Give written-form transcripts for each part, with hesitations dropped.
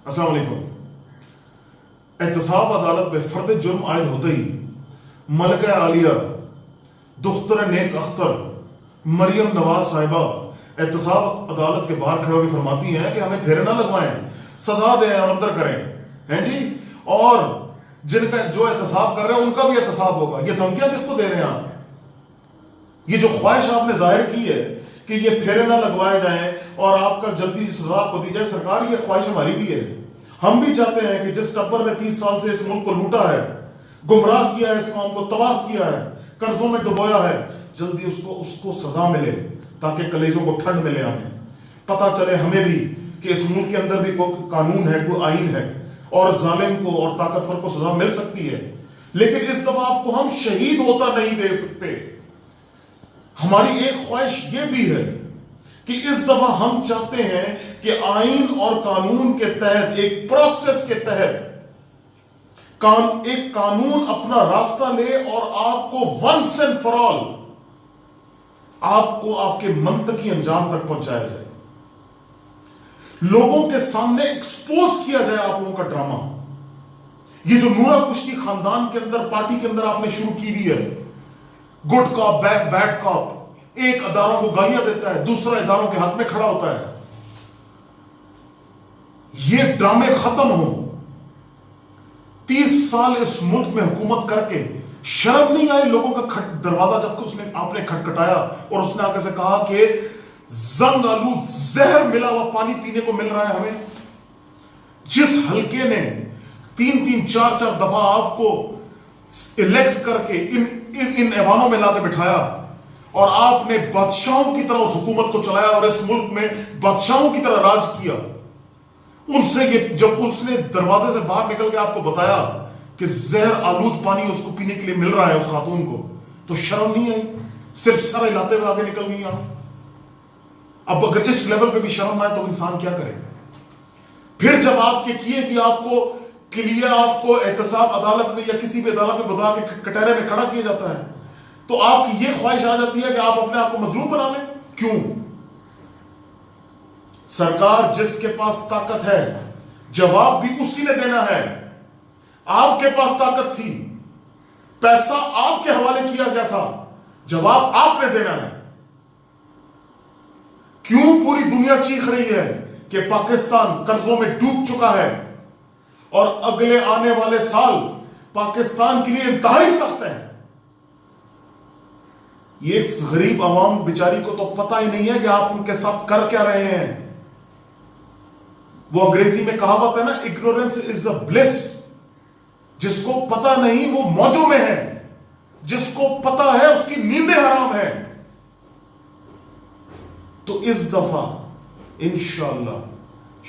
السلام علیکم۔ احتساب عدالت میں فرد جرم عائد ہوتے ہی ملکہ عالیہ دختر نیک اختر مریم نواز صاحبہ احتساب عدالت کے باہر کھڑے ہو کے فرماتی ہیں کہ ہمیں پھیرے نہ لگوائیں، سزا دیں اور اندر کریں، ہیں جی، اور جن کا جو احتساب کر رہے ہیں ان کا بھی احتساب ہوگا۔ یہ دھمکیاں کس کو دے رہے ہیں آپ؟ یہ جو خواہش آپ نے ظاہر کی ہے کہ یہ پھیرے نہ لگوائے جائیں اور آپ کا جلدی سزا کو دی جائے، سرکار یہ خواہش ہماری بھی ہے۔ ہم بھی چاہتے ہیں کہ جس ٹبر نے 30 سال سے اس ملک کو لوٹا ہے، گمراہ کیا ہے، اس قوم کو تباہ کیا ہے، قرضوں میں ڈبویا ہے، جلدی اس کو سزا ملے تاکہ کلیجوں کو ٹھنڈ ملے، ہمیں پتہ چلے ہمیں بھی کہ اس ملک کے اندر بھی کوئی قانون ہے، کوئی آئین ہے، اور ظالم کو اور طاقتور کو سزا مل سکتی ہے۔ لیکن اس دفعہ آپ کو ہم شہید ہوتا نہیں دے سکتے۔ ہماری ایک خواہش یہ بھی ہے کہ اس دفعہ ہم چاہتے ہیں کہ آئین اور قانون کے تحت، ایک پروسیس کے تحت ایک قانون اپنا راستہ لے اور آپ کو ونس اینڈ فار آل آپ کو آپ کے منطقی انجام تک پہنچایا جائے، لوگوں کے سامنے ایکسپوز کیا جائے آپ لوگوں کا ڈرامہ۔ یہ جو نورا کشتی خاندان کے اندر، پارٹی کے اندر آپ نے شروع کی ہوئی ہے، گڈ کاپ بیڈ کاپ، ایک اداروں کو گالیاں دیتا ہے، دوسرا اداروں کے حق میں کھڑا ہوتا ہے، یہ ڈرامے ختم ہوں۔ 30 سال اس ملک میں حکومت کر کے شرم نہیں آئی لوگوں کا دروازہ جب آپ نے کھٹکھٹایا اور اس نے آگے سے کہا کہ زنگ آلود زہر ملا ہوا پانی پینے کو مل رہا ہے ہمیں؟ جس حلقے نے 3-4 دفعہ آپ کو الیکٹ کر کے ان ایوانوں میں لا کے بٹھایا اور آپ نے بادشاہوں کی طرح اس حکومت کو چلایا اور اس ملک میں بادشاہوں کی طرح راج کیا، ان سے یہ جب اس نے دروازے سے باہر نکل کے آپ کو بتایا کہ زہر آلود پانی اس کو پینے کے لیے مل رہا ہے اس خاتون کو، تو شرم نہیں آئی؟ صرف سر ہلاتے ہوئے آگے نکل گئی آپ۔ اب اگر اس لیول پہ بھی شرم نہ آئے تو انسان کیا کرے؟ پھر جب آپ کے کیے کہ آپ کو کلیئر، آپ کو احتساب عدالت میں یا کسی بھی عدالت میں بتا کے کٹہرے میں کھڑا کیا جاتا ہے تو آپ کی یہ خواہش آ جاتی ہے کہ آپ اپنے آپ کو مظلوم بنا لیں۔ کیوں؟ سرکار جس کے پاس طاقت ہے جواب بھی اسی نے دینا ہے۔ آپ کے پاس طاقت تھی، پیسہ آپ کے حوالے کیا گیا تھا، جواب آپ نے دینا ہے۔ کیوں پوری دنیا چیخ رہی ہے کہ پاکستان قرضوں میں ڈوب چکا ہے اور اگلے آنے والے سال پاکستان کے لیے انتہائی سخت ہے؟ یہ غریب عوام بیچاری کو تو پتہ ہی نہیں ہے کہ آپ ان کے ساتھ کر کیا رہے ہیں۔ وہ انگریزی میں کہاوت ہے نا، ignorance is a bliss۔ جس کو پتہ نہیں وہ موجوں میں ہے، جس کو پتہ ہے اس کی نیندیں حرام ہے۔ تو اس دفعہ انشاءاللہ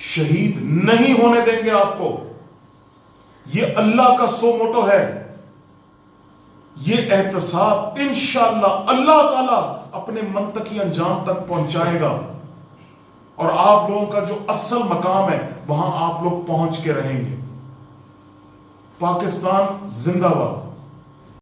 شہید نہیں ہونے دیں گے آپ کو۔ یہ اللہ کا سو موٹو ہے۔ یہ احتساب انشاءاللہ اللہ تعالیٰ اپنے منطقی انجام تک پہنچائے گا اور آپ لوگوں کا جو اصل مقام ہے وہاں آپ لوگ پہنچ کے رہیں گے۔ پاکستان زندہ باد۔